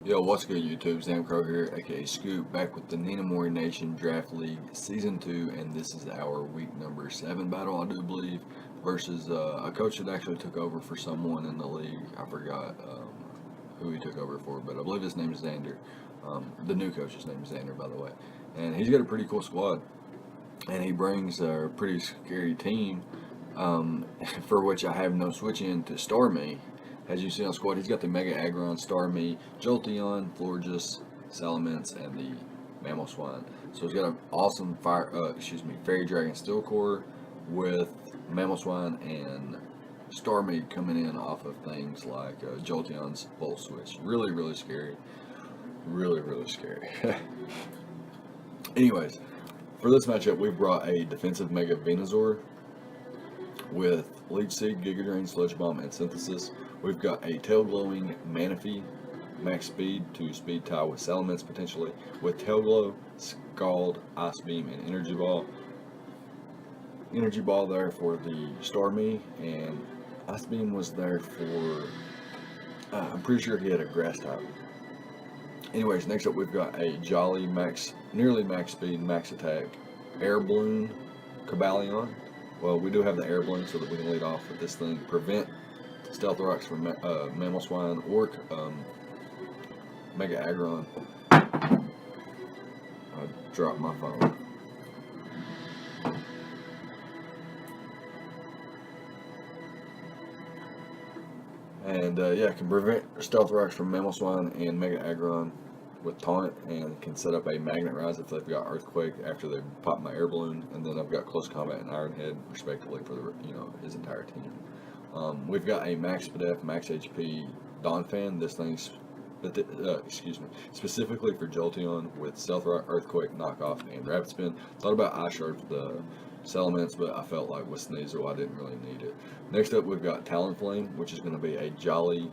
Yo, what's good, YouTube? Sam Crow here, aka Scoop, back with the Nina Mori Nation Draft League Season 2, and this is our week number 7 battle, I do believe, versus a coach that actually took over for someone in the league. I forgot who he took over for, but I believe his name is Xander. The new coach's name is Xander, by the way. And he's got a pretty cool squad, and he brings a pretty scary team, for which I have no switch in to Star Me. As you see on squad, he's got the Mega Aggron, Starmie, Jolteon, Florges, Salamence, and the Mammal Swine. So he's got an awesome Fairy Dragon Steel Core with Mammal Swine and Starmie coming in off of things like Jolteon's Volt Switch. Really, really scary. Really, really scary. Anyways, for this matchup, we brought a defensive Mega Venusaur with Leech Seed, Giga Drain, Sludge Bomb, and Synthesis. We've got a Tail Glowing Manaphy, max speed to speed tie with Salamence potentially, with Tail Glow, Scald, Ice Beam, and Energy Ball. Energy Ball there for the Starmie, and Ice Beam was there for, I'm pretty sure he had a Grass type. Anyways, next up we've got a Jolly nearly max speed, max attack, Air Balloon Cobalion. Well, we do have the Air Balloon so that we can lead off with this thing. Prevent Stealth Rocks from Mammal Swine or Mega Aggron. I dropped my phone. And yeah, can prevent Stealth Rocks from Mammal Swine and Mega Aggron with Taunt, and can set up a Magnet Rise if they've got Earthquake after they pop my Air Balloon, and then I've got Close Combat and Iron Head respectively for his entire team. We've got a Max Spadef, Max HP Donphan. This thing's specifically for Jolteon with Stealth Rock, Earthquake, Knockoff, and Rapid Spin. Thought about Ice Shard for the Salamence, but I felt like with Sneasel I didn't really need it. Next up, we've got Talonflame, which is going to be a Jolly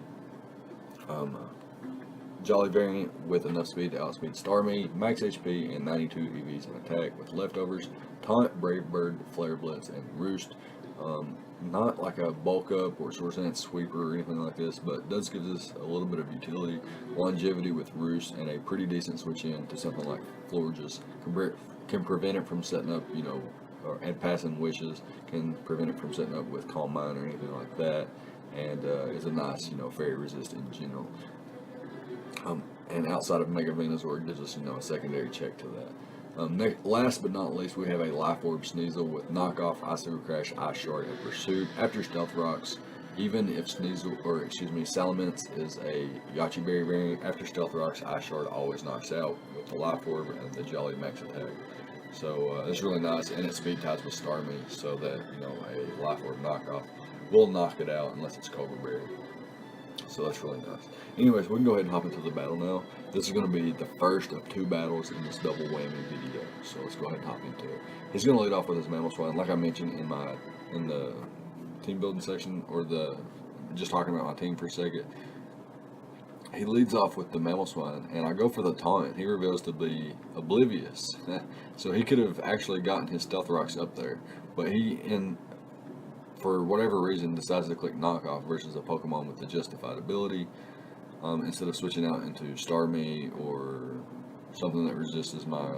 variant with enough speed to outspeed Starmie, max HP, and 92 EVs in attack with leftovers, Taunt, Brave Bird, Flare Blitz, and Roost. Not like a bulk up or Source Ant Sweeper or anything like this, but does give us a little bit of utility, longevity with Roost, and a pretty decent switch in to something like Florges. Can prevent it from setting up, and passing Wishes, can prevent it from setting up with Calm Mind or anything like that, and is a nice, fairy resist in general. And outside of Mega Venusaur, it gives us, a secondary check to that. Last but not least, we have a Life Orb Sneasel with Knockoff, Icicle Crash, Ice Shard, and Pursuit. After Stealth Rocks, even if Salamence is a Yachi Berry variant, after Stealth Rocks, Ice Shard always knocks out with the Life Orb and the Jolly Max Attack. So it's really nice, and it speed ties with Starmie, so that a Life Orb knockoff will knock it out unless it's Cobra Berry. So that's really nice. Anyways, we can go ahead and hop into the battle now. This is going to be the first of 2 battles in this double whammy video. So let's go ahead and hop into it. He's going to lead off with his Mammal Swine, like I mentioned in the team building section, or just talking about my team for a second. He leads off with the Mammal Swine, and I go for the Taunt. He reveals to be Oblivious. So he could have actually gotten his Stealth Rocks up there, but for whatever reason, decides to click Knockoff versus a Pokemon with the Justified ability, instead of switching out into Starmie or something that resists my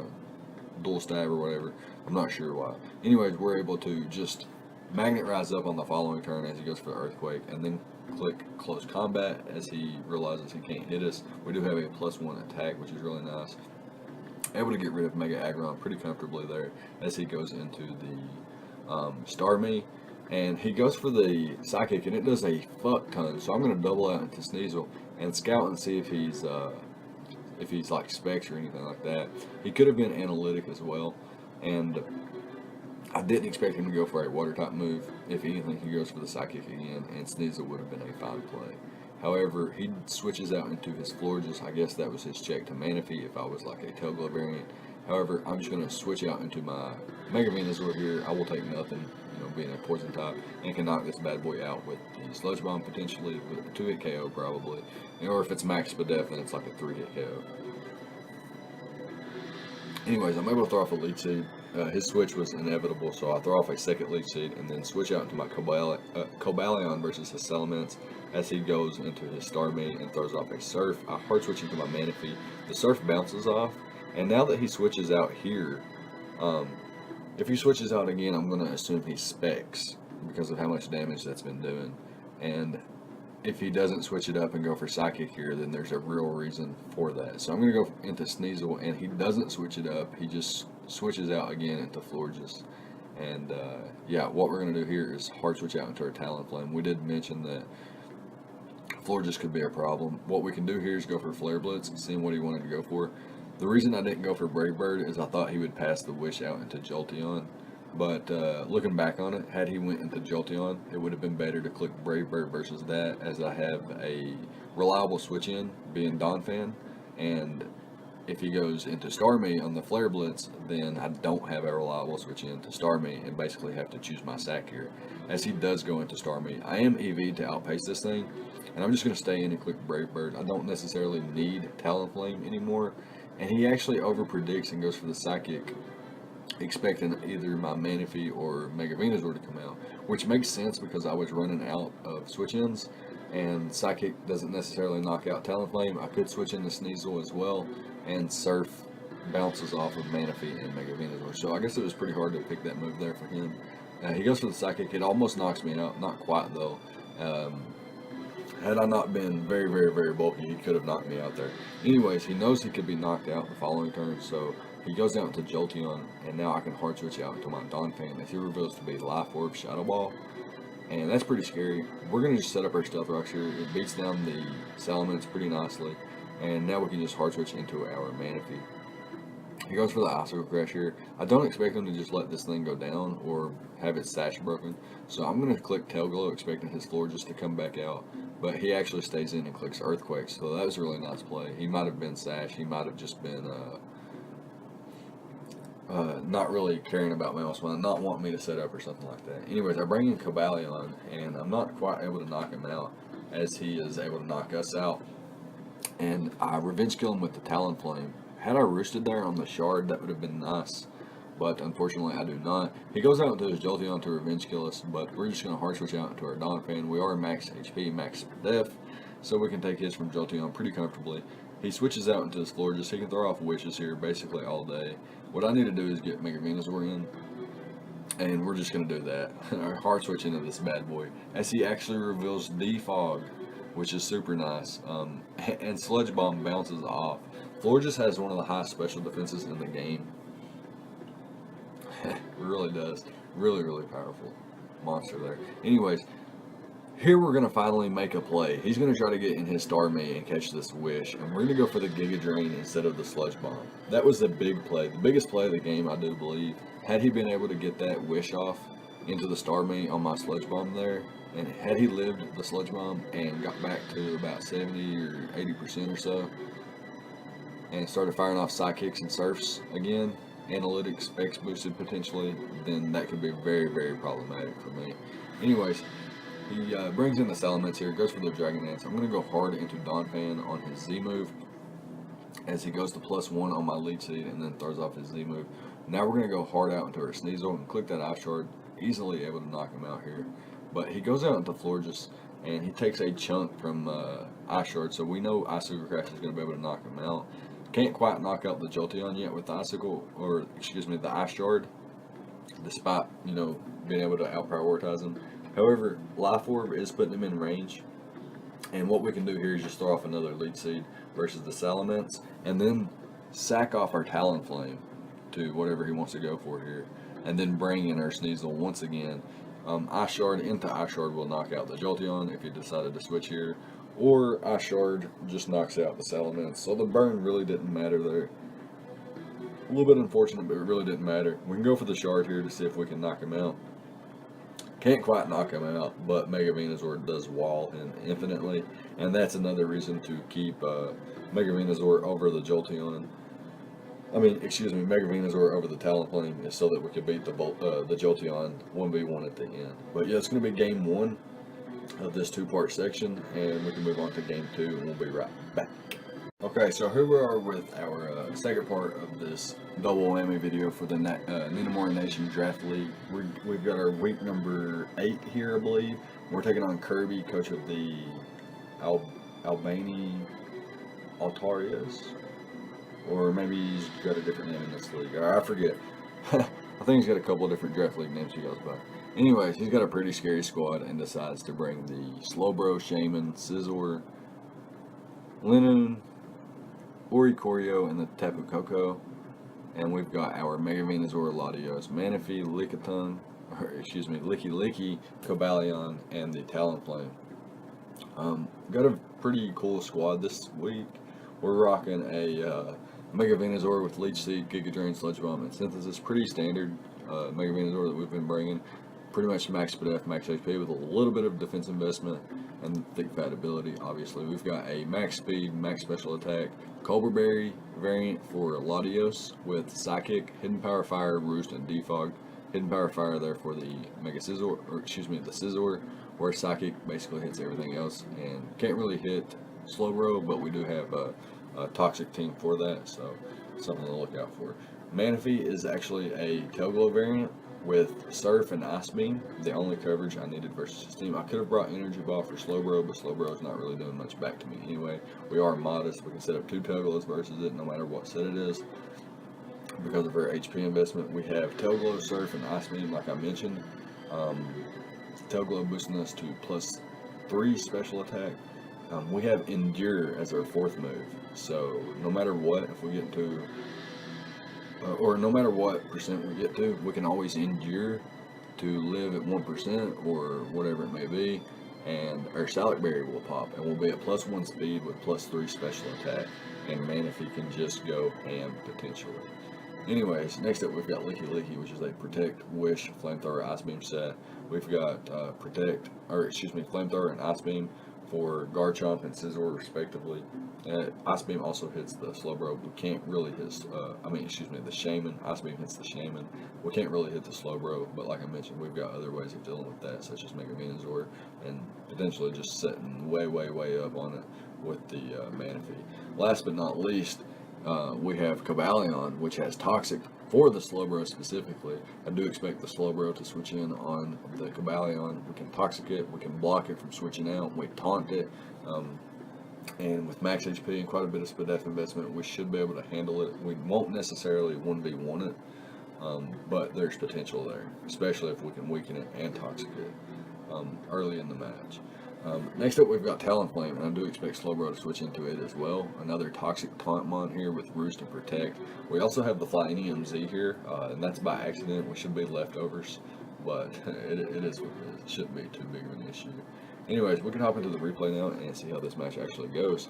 Dual Stab or whatever. I'm not sure why. Anyways, we're able to just Magnet Rise up on the following turn as he goes for the Earthquake, and then click Close Combat as he realizes he can't hit us. We do have a +1 attack, which is really nice. Able to get rid of Mega Aggron pretty comfortably there as he goes into the Starmie. And he goes for the Psychic, and it does a fuck ton. So I'm going to double out into Sneasel and scout and see if he's like Specs or anything like that. He could have been Analytic as well, and I didn't expect him to go for a Water type move. If anything, he goes for the Psychic again, and Sneasel would have been a fine play. However, he switches out into his Florges. I guess that was his check to Manaphy if I was like a Tail Glow variant. However, I'm just going to switch out into my Mega Venusaur here. I will take nothing, being a Poison type, and can knock this bad boy out with the Sludge Bomb potentially, with a 2-hit KO probably. Or if it's Max Spadef, then it's like a 3-hit KO. Anyways, I'm able to throw off a Leech Seed. his switch was inevitable, so I throw off a second lead seed and then switch out into my Cobalion versus his Salamence as he goes into his Starmie and throws off a Surf. I hard switch into my Manaphy. The Surf bounces off, and now that he switches out here, if he switches out again, I'm going to assume he specs because of how much damage that's been doing. And if he doesn't switch it up and go for Psychic here, then there's a real reason for that. So I'm going to go into Sneasel, and he doesn't switch it up. He just switches out again into Florges. And yeah, what we're going to do here is hard switch out into our Talonflame. We did mention that Florges could be a problem. What we can do here is go for Flare Blitz, seeing what he wanted to go for. The reason I didn't go for Brave Bird is I thought he would pass the Wish out into Jolteon. But looking back on it, had he went into Jolteon, it would have been better to click Brave Bird versus that, as I have a reliable switch in, being Donphan. And if he goes into Starmie on the Flare Blitz, then I don't have a reliable switch in to Starmie and basically have to choose my sack here. As he does go into Starmie, I am EV to outpace this thing, and I'm just going to stay in and click Brave Bird. I don't necessarily need Talonflame anymore. And he actually overpredicts and goes for the Psychic, expecting either my Manaphy or Mega Venusaur to come out, which makes sense because I was running out of switch-ins, and Psychic doesn't necessarily knock out Talonflame. I could switch into Sneasel as well, and Surf bounces off of Manaphy and Mega Venusaur. So I guess it was pretty hard to pick that move there for him. He goes for the Psychic. It almost knocks me out. Not quite, though. Had I not been very, very, very bulky, he could have knocked me out there. Anyways, he knows he could be knocked out the following turn, so he goes out into Jolteon, and now I can hard switch out into my Donphan as he reveals to be Life Orb Shadow Ball. And that's pretty scary. We're going to just set up our Stealth Rocks here. It beats down the Salamence pretty nicely, and now we can just hard switch into our Manaphy. He goes for the Icicle Crash here. I don't expect him to just let this thing go down or have its sash broken, so I'm going to click Tail Glow, expecting his Florges to come back out. But he actually stays in and clicks Earthquake, so that was a really nice play. He might have been sash. He might have just been not really caring about Mouse One, not wanting me to set up or something like that. Anyways, I bring in Cobalion, and I'm not quite able to knock him out as he is able to knock us out. And I Revenge Kill him with the Talonflame. Had I roosted there on the Shard, that would have been nice, but unfortunately I do not. He goes out into his Jolteon to Revenge Kill us, but we're just going to hard switch out into our Donphan. We are max HP, max def, so we can take hits from Jolteon pretty comfortably. He switches out into his Florges. He can throw off Wishes here basically all day. What I need to do is get Mega Venusaur in, and we're just going to do that. Hard switch into this bad boy, as he actually reveals Defog, which is super nice, and Sludge Bomb bounces off. Florges has one of the highest special defenses in the game. It really does. Really, really powerful monster there. Anyways, here we're going to finally make a play. He's going to try to get in his Starmie and catch this Wish, and we're going to go for the Giga Drain instead of the Sludge Bomb. That was the big play, the biggest play of the game, I do believe. Had he been able to get that Wish off into the Starmie on my Sludge Bomb there, and had he lived the Sludge Bomb and got back to about 70 or 80% or so, and started firing off Psychics and Surfs again, Analytics X boosted potentially, then that could be very, very problematic for me. Anyways, he brings in the Salamence here, goes for the Dragon Dance. I'm going to go hard into Donphan on his Z move as he goes to +1 on my lead seed and then throws off his Z move. Now we're going to go hard out into our Sneasel and click that Ice Shard, easily able to knock him out here. But he goes out into Florges and he takes a chunk from Ice Shard, so we know Icicle Crash is going to be able to knock him out. Can't quite knock out the Jolteon yet with the Icicle, or excuse me, the Ice Shard, despite, you know, being able to out-prioritize him. However, Life Orb is putting him in range, and what we can do here is just throw off another Lead Seed versus the Salamence, and then sack off our Talonflame to whatever he wants to go for here, and then bring in our Sneasel once again. Ice Shard into Ice Shard will knock out the Jolteon if you decided to switch here, or Ice Shard just knocks out the Salamence. So the burn really didn't matter there. A little bit unfortunate, but it really didn't matter. We can go for the Shard here to see if we can knock him out. Can't quite knock him out, but Mega Venusaur does wall him infinitely, and that's another reason to keep Mega Venusaur over the Jolteon. Mega Venusaur over the Talonflame, is so that we can beat the Jolteon 1v1 at the end. But yeah, it's going to be game 1 of this 2-part section, and we can move on to game 2, and we'll be right back. Okay, so here we are with our second part of this double whammy video for the Ninamora Nation Draft League. We've got our week number 8 here, I believe. We're taking on Kirby, coach of the Albany Altarias, or maybe he's got a different name in this league. I forget. I think he's got a couple of different draft league names he goes by. Anyways, he's got a pretty scary squad and decides to bring the Slowbro, Shaman, Scizor, Lennon, Oricorio, and the Tapu Koko. And we've got our Mega Venusaur, Latios, Manaphy, Licky Licky, Cobalion, and the Talonflame. Got a pretty cool squad this week. We're rocking a Mega Venusaur with Leech Seed, Giga Drain, Sludge Bomb, and Synthesis. Pretty standard Mega Venusaur that we've been bringing. Pretty much max speed F, max HP with a little bit of defense investment and thick fat ability. Obviously, we've got a max speed, max special attack, Cobra Berry variant for Latios with Psychic, Hidden Power Fire, Roost, and Defog. Hidden Power Fire there for the the Scizor, where Psychic basically hits everything else and can't really hit Slowbro, but we do have a Toxic team for that, so something to look out for. Manaphy is actually a Tail Glow variant with Surf and Ice Beam, the only coverage I needed versus his team. I could have brought Energy Ball for Slowbro, but Slowbro is not really doing much back to me anyway. We are modest. We can set up 2 Tail Glows versus it, no matter what set it is. Because of our HP investment, we have Tail Glow, Surf, and Ice Beam, like I mentioned. Tail Glow boosting us to +3 special attack. We have Endure as our 4th move. So no matter what, if we get into or no matter what percent we get to, we can always endure to live at 1% or whatever it may be, and our Salic Berry will pop, and we'll be at +1 speed with +3 special attack, and Manaphy can just go ham potentially. Anyways, next up we've got Licky Licky, which is a Protect, Wish, Flamethrower, Ice Beam set. We've got Flamethrower and Ice Beam for Garchomp and Scizor respectively. Ice Beam also hits the Slowbro. We can't really hit, the Shaman. Ice Beam hits the Shaman. We can't really hit the Slowbro, but like I mentioned, we've got other ways of dealing with that, such as Mega Venusaur, and potentially just setting way up on it with the Manaphy. Last but not least, we have Cobalion, which has Toxic for the Slowbro specifically. I do expect the Slowbro to switch in on the Cobalion. We can Toxic it, we can block it from switching out, we taunt it, and with max HP and quite a bit of speed F investment, we should be able to handle it. We won't necessarily 1v1 it, but there's potential there, especially if we can weaken it and Toxic it early in the match. Next up, we've got Talonflame, and I do expect Slowbro to switch into it as well. Another Toxic Tauntmon here with Roost and Protect. We also have the Flyinium Z here, and that's by accident. We should be leftovers, but it is what it is. It shouldn't be too big of an issue. Anyways, we can hop into the replay now and see how this match actually goes.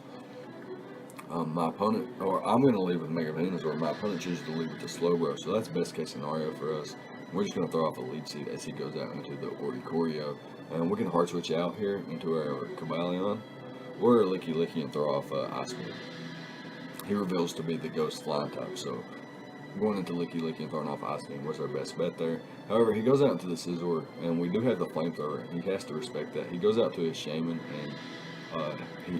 My opponent, or I'm going to leave with Mega Venusaur. My opponent chooses to leave with the Slowbro, so that's best case scenario for us. We're just going to throw off a lead seed as he goes out into the Oricorio. And we can hard switch out here into our Cobalion or Licky Licky and throw off Ice Beam. He reveals to be the Ghost Flying type, so going into Licky Licky and throwing off Ice Beam was our best bet there. However, he goes out into the Scizor, and we do have the Flamethrower, and he has to respect that. He goes out to his Shaman, and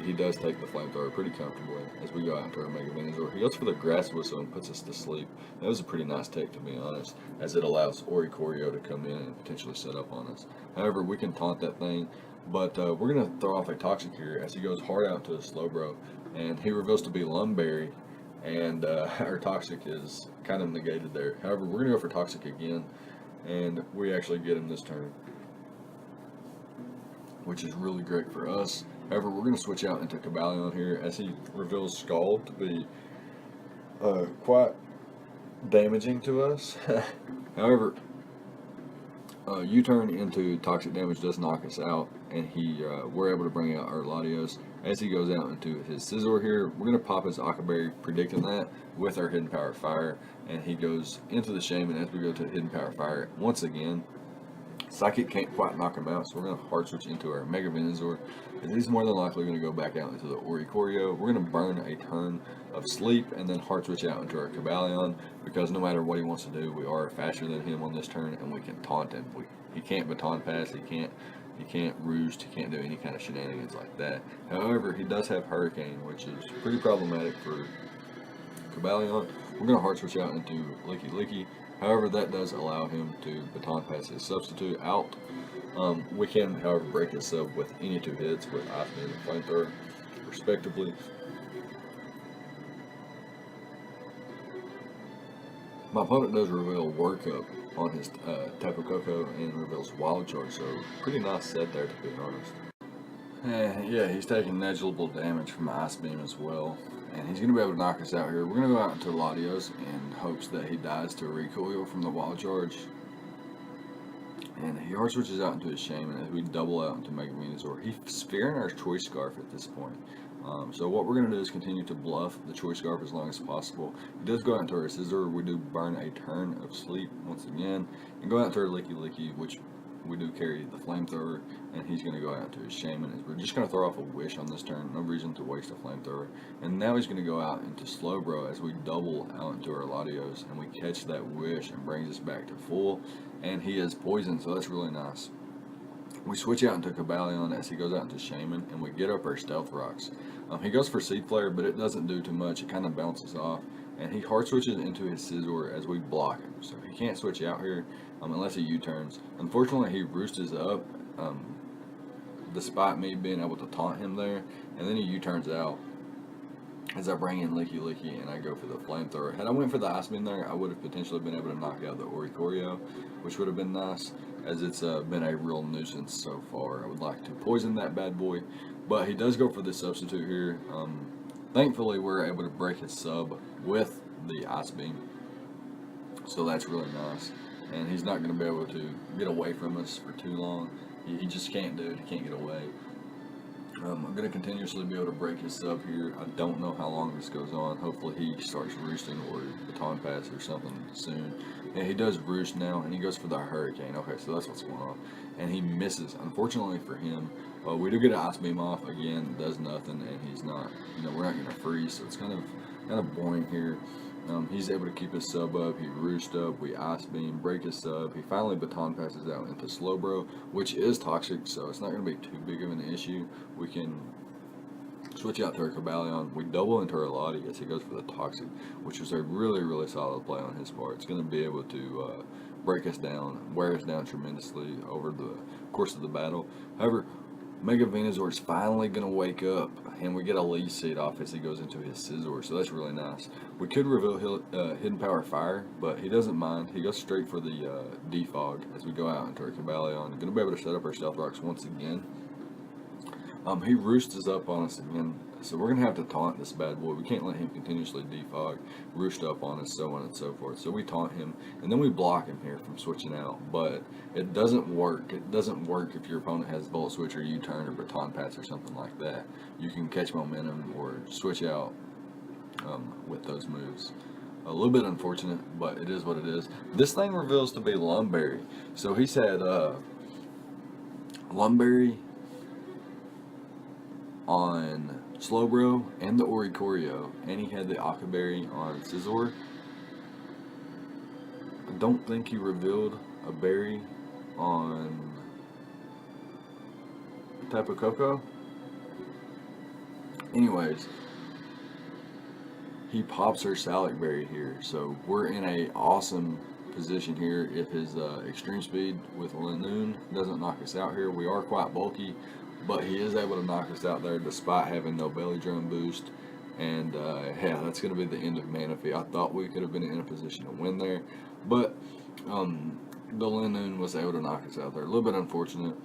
he does take the Flamethrower pretty comfortably as we go out into our Mega Venusaur. He goes for the Grass Whistle and puts us to sleep. That was a pretty nice take, to be honest, as it allows Oricorio to come in and potentially set up on us. However, we can taunt that thing, but we're going to throw off a Toxic here as he goes hard out to the Slowbro, and he reveals to be Lumberry, and our Toxic is kind of negated there. However, we're going to go for Toxic again, and we actually get him this turn, which is really great for us. However, we're going to switch out into Cobalion here as he reveals Scald to be quite damaging to us. However, U-turn into Toxic damage does knock us out, and we're able to bring out our Latios. As he goes out into his Scizor here, we're going to pop his Akaberry, predicting that with our Hidden Power Fire, and he goes into the Shaman as we go to Hidden Power Fire once again. Psychic can't quite knock him out, so we're going to hard switch into our Mega Venusaur. And he's more than likely going to go back out into the Oricorio. We're going to burn a turn of sleep and then hard switch out into our Cobalion, because no matter what he wants to do, we are faster than him on this turn and we can taunt him. He can't baton pass, he can't He can't roost. He can't do any kind of shenanigans like that. However, he does have Hurricane, which is pretty problematic for Cabalion. We're going to hard switch out into Licky Licky. However, that does allow him to baton pass his substitute out. We can, however, break his sub with any 2 hits with Ice Beam and Flamethrower, respectively. My opponent does reveal Workup on his Tapu Koko and reveals Wild Charge, so pretty nice set there, to be honest. And yeah, he's taking negligible damage from Ice Beam as well, and he's going to be able to knock us out here. We're going to go out into Latios in hopes that he dies to a recoil from the Wild Charge. And he hard switches out into his Shaman as we double out into Mega Venusaur. He's fearing our Choice Scarf at this point. So what we're going to do is continue to bluff the Choice Scarf as long as possible. He does go out into our Scizor. We do burn a turn of sleep once again. And go out into our Licky Licky, which we do carry the Flamethrower. And he's going to go out into his Shaman. We're just going to throw off a Wish on this turn. No reason to waste a Flamethrower. And now he's going to go out into Slowbro as we double out into our Latios. And we catch that Wish and brings us back to full. And he is poisoned, so that's really nice. We switch out into Cabalion as he goes out into Shaman, and we get up our Stealth Rocks. He goes for Seed Flare, but it doesn't do too much. It kind of bounces off, and he hard switches into his Scizor as we block him. So he can't switch out here unless he U-turns. Unfortunately, he roosts up, despite me being able to taunt him there, and then he U-turns out as I bring in Licky Licky and I go for the Flamethrower. Had I went for the Ice Beam there, I would have potentially been able to knock out the Oricorio, which would have been nice, as it's been a real nuisance so far. I would like to poison that bad boy, but he does go for the substitute here. Thankfully, we're able to break his sub with the Ice Beam, so that's really nice. And he's not going to be able to get away from us for too long. He just can't do it. He can't get away. I'm going to continuously be able to break his sub here. I don't know how long this goes on. Hopefully he starts roosting or baton pass or something soon. And he does roost now, and he goes for the Hurricane. Okay, so that's what's going on. And he misses. Unfortunately for him, we do get an Ice Beam off. Again, does nothing, and he's not, we're not going to freeze. So it's kind of boring here. He's able to keep his sub up. He roost up. We Ice Beam, break his sub. He finally baton passes out into Slowbro, which is toxic, so it's not going to be too big of an issue. We can switch out to our Cabalion. We double into our Lottie as he goes for the toxic, which is a really, really solid play on his part. It's going to be able to break us down, wear us down tremendously over the course of the battle. However, Mega Venusaur is finally going to wake up, and we get a lead seed off as he goes into his Scizor, so that's really nice. We could reveal Hidden Power Fire, but he doesn't mind. He goes straight for the Defog as we go out into our Cabalion. Going to be able to set up our Stealth Rocks once again. He roosts us up on us again, so we're going to have to taunt this bad boy. We can't let him continuously defog, roost up on us, so on and so forth. So we taunt him, and then we block him here from switching out, but it doesn't work. It doesn't work if your opponent has Volt Switch or U-turn or Baton Pass or something like that. You can catch momentum or switch out with those moves. A little bit unfortunate, but it is what it is. This thing reveals to be Lumberry. So he's had Lumberry on Slowbro and the Oricorio, and he had the Akaberry on Scizor. I don't think he revealed a berry on Tapu Koko. Anyways, he pops her Salic Berry here, so we're in a awesome position here. If his extreme speed with Lanoon doesn't knock us out here, we are quite bulky, but he is able to knock us out there despite having no belly drum boost. And yeah, that's going to be the end of Manaphy. I thought we could have been in a position to win there, but the Lanoon was able to knock us out there. A little bit unfortunate.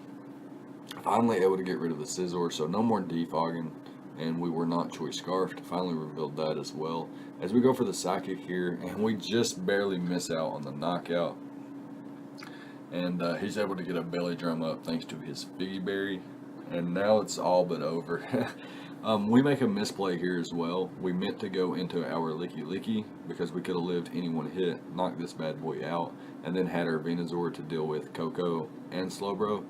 Finally able to get rid of the Scizor, so no more defogging, and we were not Choice Scarfed. Finally revealed that as well. As we go for the Psychic here, and we just barely miss out on the knockout. And he's able to get a belly drum up thanks to his Figgy Berry. And now it's all but over. We make a misplay here as well. We meant to go into our Licky Licky because we could have lived any one hit, knocked this bad boy out, and then had our Venusaur to deal with Koko and Slowbro,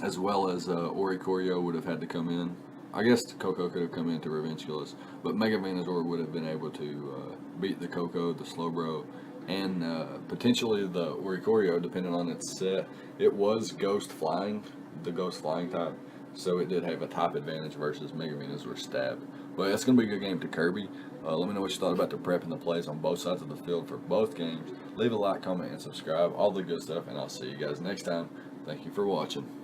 as well as Oricorio would have had to come in. I guess Koko could have come in to Revenge Kill us, but Mega Venusaur would have been able to beat the Koko, the Slowbro, and potentially the Orikorio, depending on its set. It was Ghost Flying, the Ghost Flying type, so it did have a type advantage versus Mega Minas or Stab. But it's going to be a good game to Kirby. Let me know what you thought about the prep and the plays on both sides of the field for both games. Leave a like, comment, and subscribe, all the good stuff, and I'll see you guys next time. Thank you for watching.